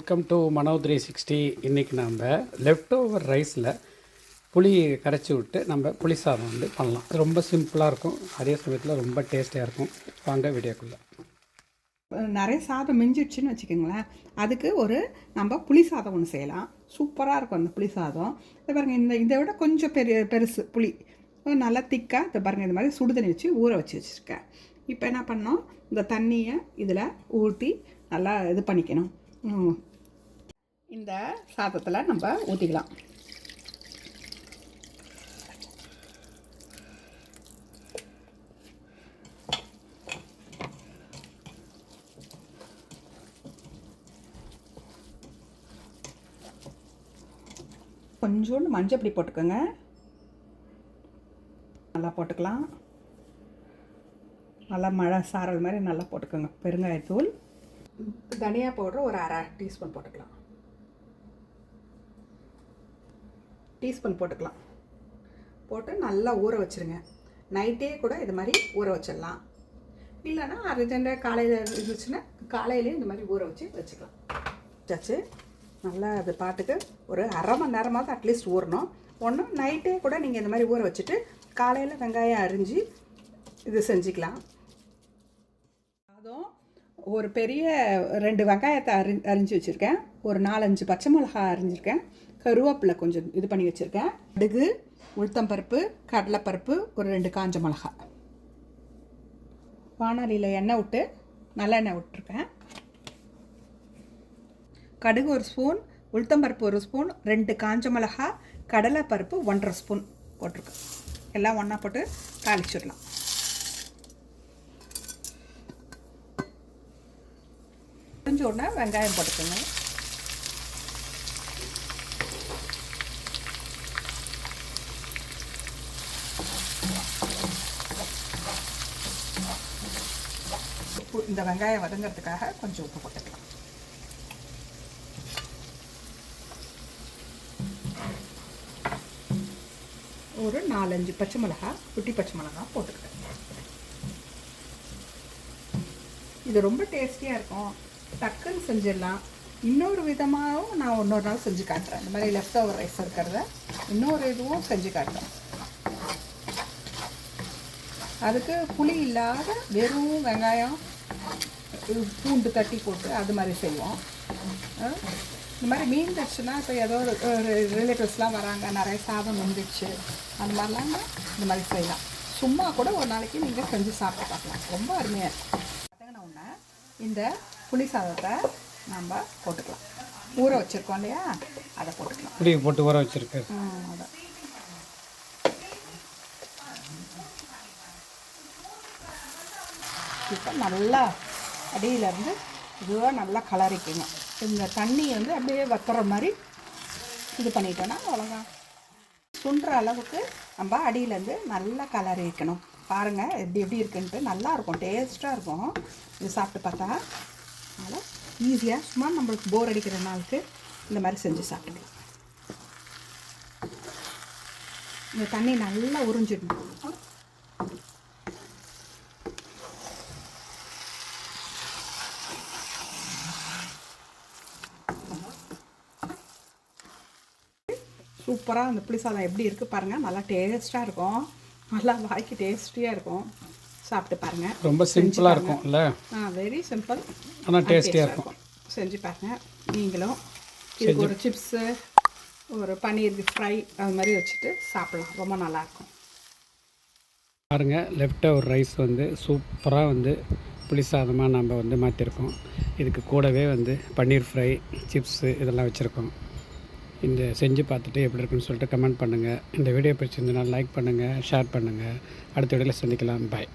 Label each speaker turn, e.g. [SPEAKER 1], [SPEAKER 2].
[SPEAKER 1] Welcome to மனோ 360. இன்றைக்கி நம்ம left over ரைஸில் புளி கரைச்சி விட்டு நம்ம புளி சாதம் வந்து பண்ணலாம். ரொம்ப சிம்பிளாக இருக்கும், அதே சமயத்தில் ரொம்ப டேஸ்டியாக இருக்கும். வாங்க வீடியோக்குள்ளே.
[SPEAKER 2] நிறைய சாதம் மிஞ்சிடுச்சுன்னு வச்சுக்கோங்களேன், அதுக்கு ஒரு நம்ம புளி சாதம் ஒன்று செய்யலாம். சூப்பராக இருக்கும் அந்த புளி சாதம். இது பாருங்கள், இதை விட கொஞ்சம் பெருசு புளி நல்லா திக்காக. இதை பாருங்கள், இந்த மாதிரி சுடுதண்ணி வச்சு ஊற வச்சுருக்கேன். இப்போ என்ன பண்ணோம், இந்த தண்ணியை இதில் ஊற்றி நல்லா இது பண்ணிக்கணும். இந்த சாதத்தில் நம்ம ஊற்றிக்கலாம். கொஞ்சோண்டு மஞ்சள் பொடி போட்டுக்கோங்க, நல்லா போட்டுக்கலாம். நல்லா மழை சாரல் மாதிரி நல்லா போட்டுக்கோங்க. பெருங்காயத்தூள், தனியா பவுடர் ஒரு அரை டீஸ்பூன் போட்டுக்கலாம். போட்டு நல்லா ஊற வச்சுருங்க. நைட்டே கூட இது மாதிரி ஊற வச்சிடலாம். இல்லைன்னா அர்ஜென்ட்டாக காலையில் இருந்துச்சுன்னா காலையிலே இந்த மாதிரி ஊற வச்சுக்கலாம். வச்சு நல்லா அது பாட்டுக்கு ஒரு அரை மணி நேரமாவது அட்லீஸ்ட் ஊறணும். ஒன்று நைட்டே கூட நீங்கள் இந்த மாதிரி ஊற வச்சுட்டு காலையில் வெங்காயம் அரிஞ்சு இது செஞ்சுக்கலாம். அதுவும் ஒரு பெரிய 2 வெங்காயத்தை அரிஞ்சு வச்சுருக்கேன். ஒரு 4-5 பச்சை மிளகாய் அரிஞ்சிருக்கேன். கருவேப்பிலை கொஞ்சம் இது பண்ணி வச்சுருக்கேன். கடுகு, உளுத்தம்பருப்பு, கடலைப்பருப்பு, ஒரு 2 காஞ்ச மிளகாய். வானலியில் எண்ணெய் விட்டு நல்லெண்ணெய் விட்டுருக்கேன். கடுகு 1 ஸ்பூன், உளுத்தம்பருப்பு 1 ஸ்பூன், 2 காஞ்ச மிளகாய், கடலைப்பருப்பு 1.5 ஸ்பூன் போட்டிருக்கேன். எல்லாம் ஒன்றா போட்டு தாளிச்சிடலாம். கொஞ்சம் உடனே வெங்காயம் போட்டுக்கோங்க. இந்த வெங்காயம் வதங்கிறதுக்காக கொஞ்சம் உப்பு போட்டுக்கலாம். ஒரு 4-5 பச்சை மிளகாய், குட்டி பச்சை மிளகாய் போட்டுக்கிறேன். இது ரொம்ப டேஸ்டியாக இருக்கும். டக்குன்னு செஞ்சிடலாம். இன்னொரு விதமாகவும் நான் இன்னொரு நாள் செஞ்சு காட்டுறேன். இந்த மாதிரி லெஃப்ட் ஓவர் ரைஸ் இருக்கிறத இன்னொரு இதுவும் செஞ்சு காட்டுறேன். அதுக்கு புளி இல்லாத வெறும் வெங்காயம், பூண்டு தட்டி போட்டு அது மாதிரி செய்வோம். இந்த மாதிரி மீந்துடுச்சுன்னா, இப்போ ஏதோ ஒரு ரிலேட்டிவ்ஸ்லாம் வராங்க, நிறைய சாதம் வந்துடுச்சு, அந்த மாதிரிலாம் இந்த மாதிரி செய்யலாம். சும்மா கூட ஒரு நாளைக்கு நீங்கள் செஞ்சு சாப்பிட்டு பார்க்கலாம். ரொம்ப அருமையாக இருக்கும். பார்த்தீங்கன்னா ஒன்று, இந்த புளி சாதத்தை நம்ம போட்டுக்கலாம். ஊற வச்சுருக்கோம் இல்லையா, அதை போட்டுக்கலாம்.
[SPEAKER 1] புளி போட்டு ஊற வச்சுருக்கு.
[SPEAKER 2] அதான் இப்போ நல்லா அடியிலேருந்து இதுவாக நல்லா கலரிக்கணும். இந்த தண்ணி வந்து அப்படியே வத்துற மாதிரி இது பண்ணிட்டோன்னா அவ்வளோதான். சுண்டுற அளவுக்கு நம்ம அடியிலேருந்து நல்லா கலரி வைக்கணும். பாருங்கள் எப்படி இருக்குன்ட்டு. நல்லாயிருக்கும், டேஸ்ட்டாக இருக்கும் இது சாப்பிட்டு பார்த்தா. அதனால் ஈஸியாக சும்மா நம்மளுக்கு போர் அடிக்கிற நாளுக்கு இந்த மாதிரி செஞ்சு சாப்பிட்டுக்கலாம். இந்த தண்ணி நல்லா உறிஞ்சிடணும். சூப்பராக அந்த புளி சாதம் எப்படி இருக்குது பாருங்கள். நல்லா டேஸ்ட்டாக இருக்கும், நல்லா வாய்க்கு டேஸ்டியாக இருக்கும். சாப்பிட்டு பாருங்கள்.
[SPEAKER 1] ரொம்ப சிம்பிளாக இருக்கும் இல்லை?
[SPEAKER 2] வெரி சிம்பிள்,
[SPEAKER 1] ஆனால் டேஸ்டியாக இருக்கும்.
[SPEAKER 2] செஞ்சு பாருங்கள் நீங்களும். இதுக்கு ஒரு சிப்ஸு, ஒரு பன்னீர் ஃப்ரை அது மாதிரி வச்சுட்டு சாப்பிட்லாம். ரொம்ப நல்லாயிருக்கும்.
[SPEAKER 1] பாருங்கள், லெஃப்ட் ஓவர் ரைஸ் வந்து சூப்பராக வந்து புளி சாதமாக நம்ம வந்து மாற்றிருக்கோம். இதுக்கு கூடவே வந்து பன்னீர் ஃப்ரை, சிப்ஸு இதெல்லாம் வச்சுருக்கோம். இந்த செஞ்சு பார்த்துட்டு எப்படி இருக்குன்னு சொல்லிட்டு கமெண்ட் பண்ணுங்கள். இந்த வீடியோ பிடிச்சிருந்ததுனால் லைக் பண்ணுங்கள், ஷேர் பண்ணுங்கள். அடுத்த வீடியோவில் சந்திக்கலாம். பாய்.